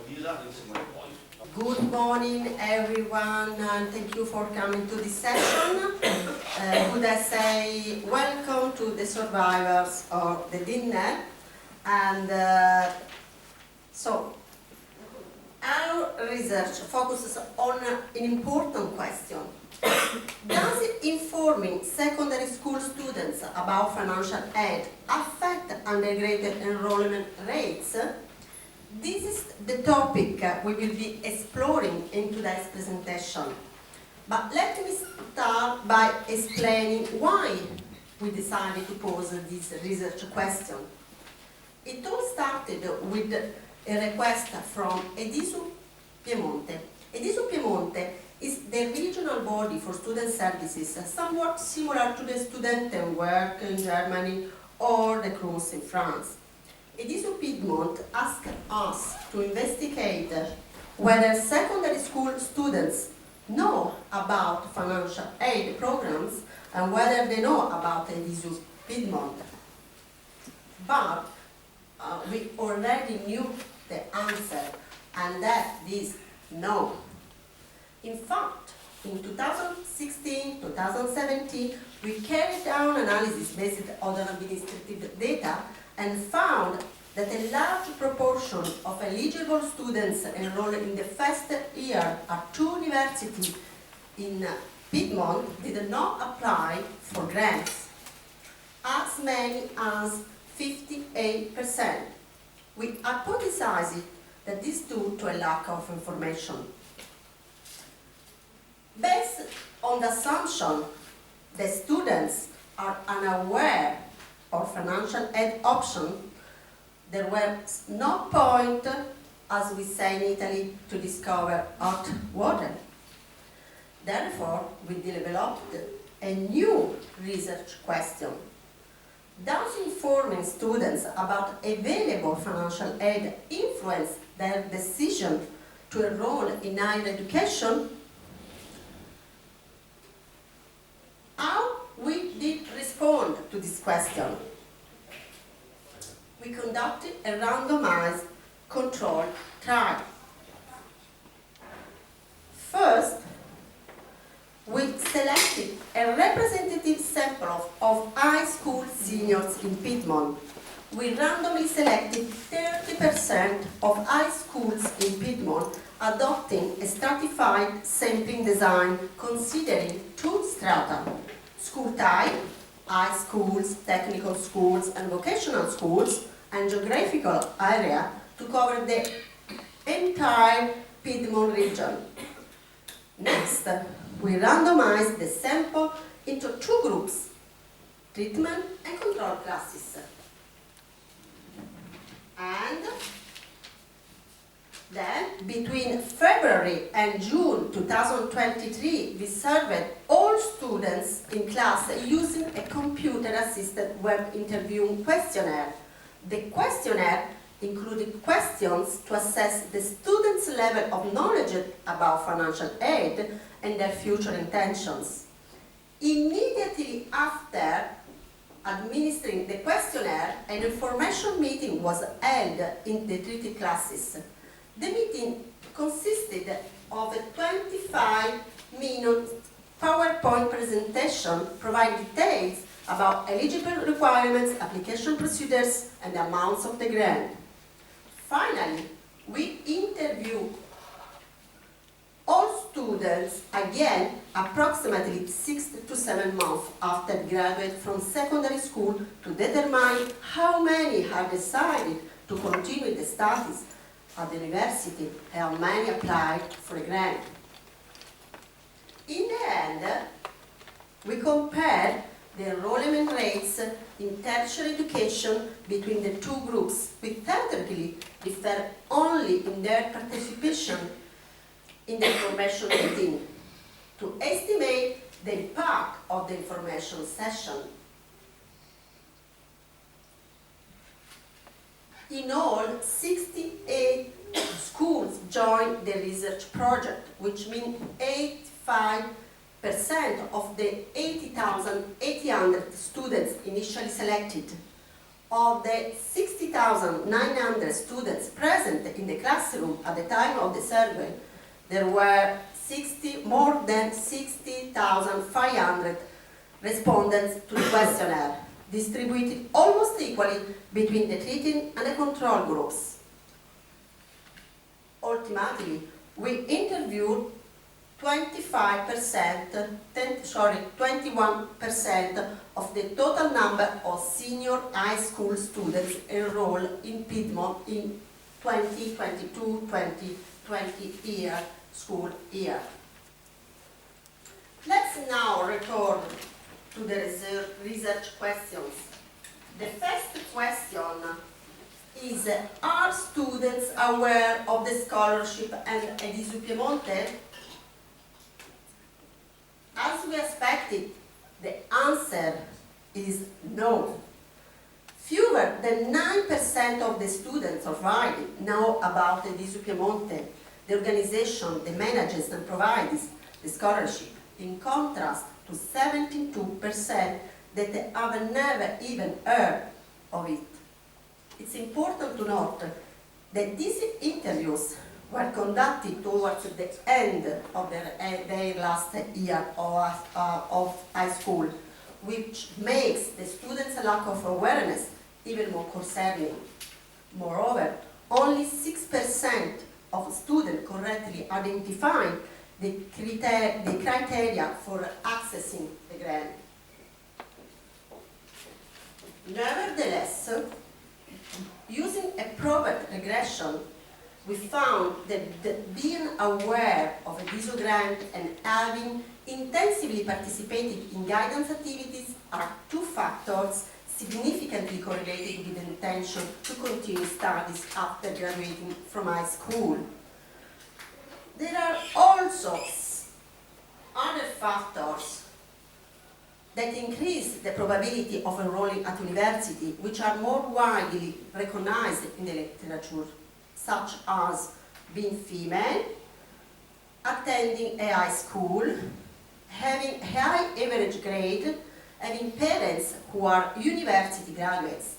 Good morning, everyone, and thank you for coming to this session. Could I say welcome to the survivors of the dinner. And so, our research focuses on an important question. Does informing secondary school students about financial aid affect undergraduate enrollment rates? This is the topic we will be exploring in today's presentation. But let me start by explaining why we decided to pose this research question. It all started with a request from EDISU Piemonte. EDISU Piemonte is the regional body for student services, somewhat similar to the Studentenwerk in Germany or the CRUS in France. EDISU Piedmont asked us to investigate whether secondary school students know about financial aid programs and whether they know about EDISU Piedmont. But we already knew the answer, and that is no. In fact, in 2016-2017, we carried out analysis based on administrative data and found that a large proportion of eligible students enrolled in the first year at two universities in Piedmont did not apply for grants, as many as 58%. We hypothesized that this is due to a lack of information. Based on the assumption that students are unaware of financial aid options, there was no point, as we say in Italy, to discover hot water. Therefore, we developed a new research question. Does informing students about available financial aid influence their decision to enroll in higher education? How we did respond to this question? We conducted a randomized controlled trial. First, we selected a representative sample of high school seniors in Piedmont. We randomly selected 30% of high schools in Piedmont, adopting a stratified sampling design considering two strata: school type, high schools, technical schools, and vocational schools, and geographical area to cover the entire Piedmont region. Next, we randomized the sample into two groups, treatment and control classes. And then, between February and June 2023, we surveyed all students in class using a computer-assisted web interviewing questionnaire. The questionnaire included questions to assess the students' level of knowledge about financial aid and their future intentions. Immediately after administering the questionnaire, an information meeting was held in the treated classes. The meeting consisted of a 25-minute PowerPoint presentation providing details about eligible requirements, application procedures, and the amounts of the grant. Finally, we interviewed all students again approximately 6 to 7 months after graduate from secondary school to determine how many have decided to continue the studies at the university and how many applied for a grant. In the end, we compared the enrollment rates in tertiary education between the two groups, which theoretically differ only in their participation in the information meeting, to estimate the impact of the information session. In all, 68 schools joined the research project, which means 85% of the 80,800 students initially selected. Of the 60,000 60,900 students present in the classroom at the time of the survey, there were more than 60,500 respondents to the questionnaire, distributed almost equally between the treating and the control groups. Ultimately, we interviewed 21% of the total number of senior high school students enrolled in Piedmont in 2022-2020 school year. Let's now return to the research questions. The first question is, are students aware of the scholarship and Edisu Piemonte? As we expected, the answer is no. Fewer than 9% of the students surviving know about Edisu Piemonte, the organization that manages and provides the scholarship, in contrast to 72% that have never even heard of it. It's important to note that these interviews were conducted towards the end of their last year of high school, which makes the students' lack of awareness even more concerning. Moreover, only 6% of students correctly identifying the criteria for accessing the grant. Nevertheless, using a proper regression, we found that being aware of a DISO grant and having intensively participated in guidance activities are two factors significantly correlated with the intention to continue studies after graduating from high school. There are also other factors that increase the probability of enrolling at university, which are more widely recognized in the literature, such as being female, attending a high school, having high average grade, having parents who are university graduates.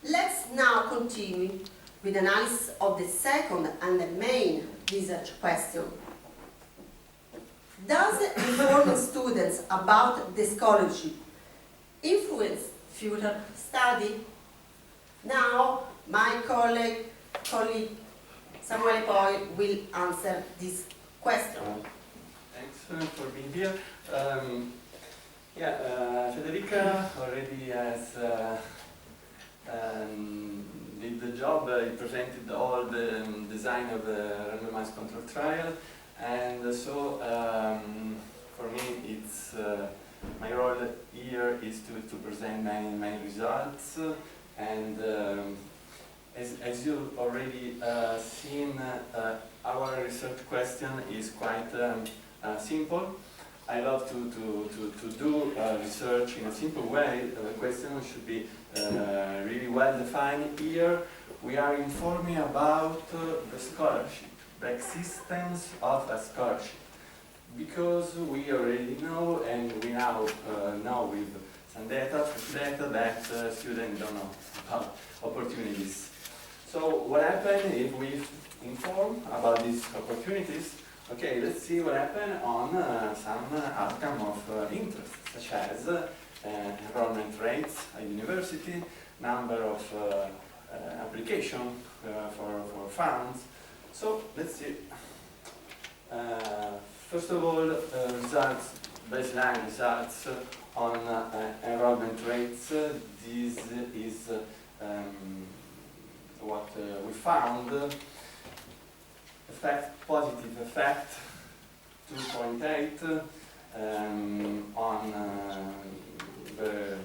Let's now continue with analysis of the second and the main research question. Does informing students about the scholarship influence future study? Now, my colleague Samuele Poi will answer this question. Thanks for being here. Federica already has did the job. He presented all the design of the randomized control trial, and so for me it's my role here is to present my results, and as you already seen, our research question is quite simple. I love to do research in a simple way. The question should be really well defined. Here we are informing about the scholarship, the existence of a scholarship, because we already know, and we now know with some data that students don't know about opportunities. So what happens if we inform about these opportunities? Okay, let's see what happened on some outcome of interest, such as enrollment rates at university, number of application for funds. So let's see. First of all, results, baseline results on enrollment rates. This is what we found. Positive effect, 2.8 on the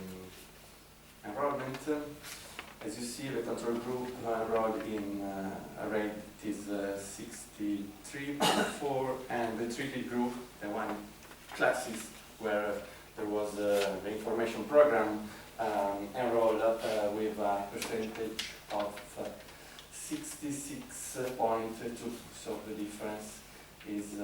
enrollment. As you see, the control group enrolled in a rate is 63.4, and the treated group, the one classes where there was the information program, enrolled with a percentage of 66.2, so the difference is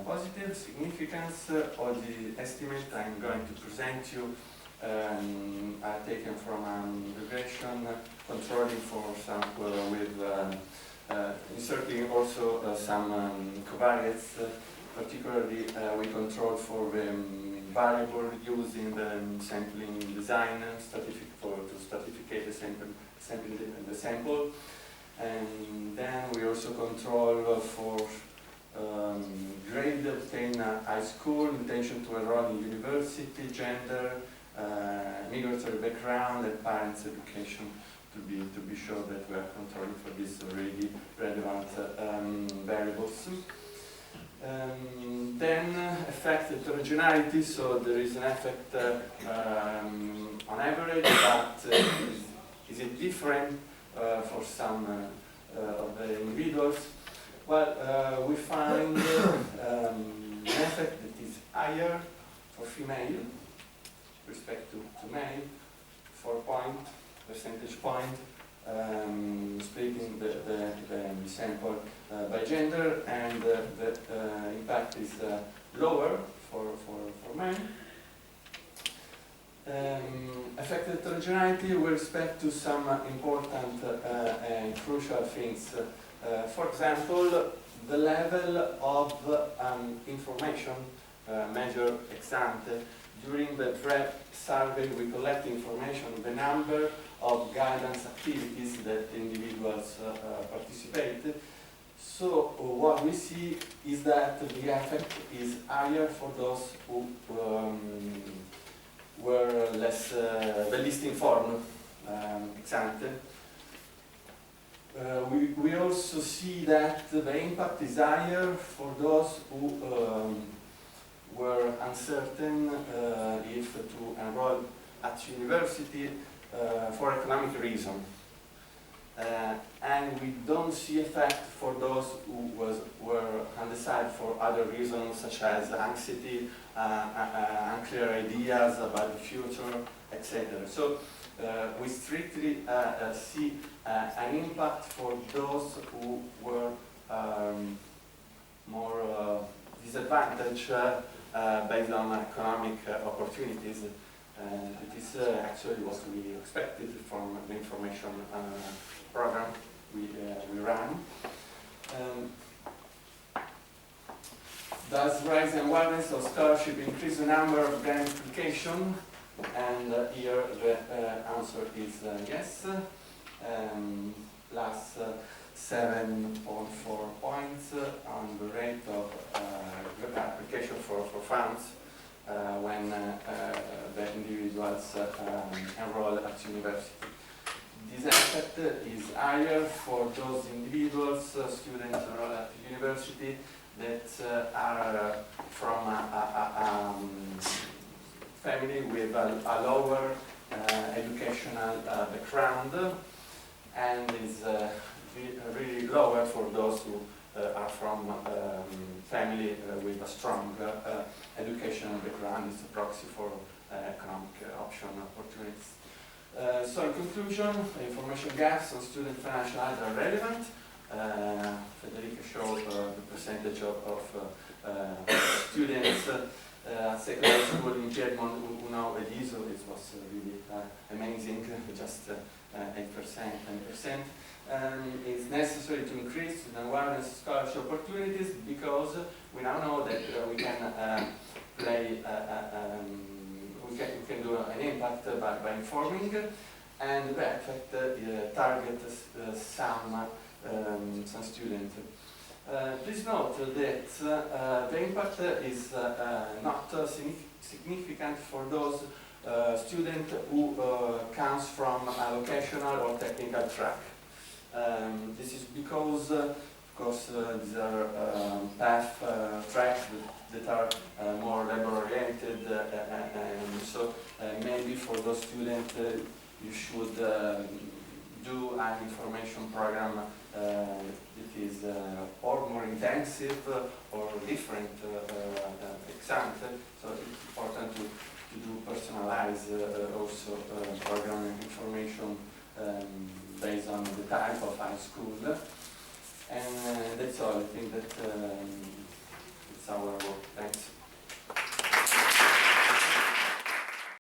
positive. Significance, all the estimates I'm going to present you are taken from regression controlling for some inserting also some covariates. Particularly, we control for the variable using the sampling design to stratificate the sample, and then we also control for grade obtained at high school, intention to enroll in university, gender, migratory background, and parents' education, to be sure that we are controlling for these really relevant variables. Then effect heterogeneity, so there is an effect on average, but is it different for some of the individuals? Well, we find an effect that is higher for female respect to male, 4 percentage point, splitting the sample by gender, and the impact is lower for men. Affected heterogeneity with respect to some important and crucial things. For example, the level of information measured ex ante. During the PrEP survey, we collect information on the number of guidance activities that individuals participate. So what we see is that the effect is higher for those who were the least informed ex ante. We also see that the impact is higher for those who were uncertain if to enroll at university for economic reason. And we don't see effect for those who were undecided for other reasons, such as anxiety, unclear ideas about the future, etc. So we strictly see an impact for those who were more disadvantaged based on economic opportunities. It is actually what we expected from the information program we ran. Does rising awareness of scholarship increase the number of grant applications? And here the answer is yes, plus 7.4 points on the rate of application for funds when the individuals enroll at university. This effect is higher for those individuals, students enrolled at university, that are from a family with a lower educational background, and is really lower for those who are from family with a strong educational background. It's a proxy for economic option opportunities. So in conclusion, information gaps on student financial aid are relevant. Federica showed the percentage of students at secondary school in Piedmont who know EDISO. It was really amazing, just 8%, 10%. It's necessary to increase the awareness of scholarship opportunities, because we now know that we can play, we can do an impact by informing, and the effect target some students. Please note that the impact is not significant for those students who comes from a vocational or technical track. This is because, of course, these are tracks that are more labor-oriented, and so maybe for those students you should do an information program that is or more intensive or different ex ante. So it's important to do personalized also program information based on the type of high school. And that's all. I think that it's our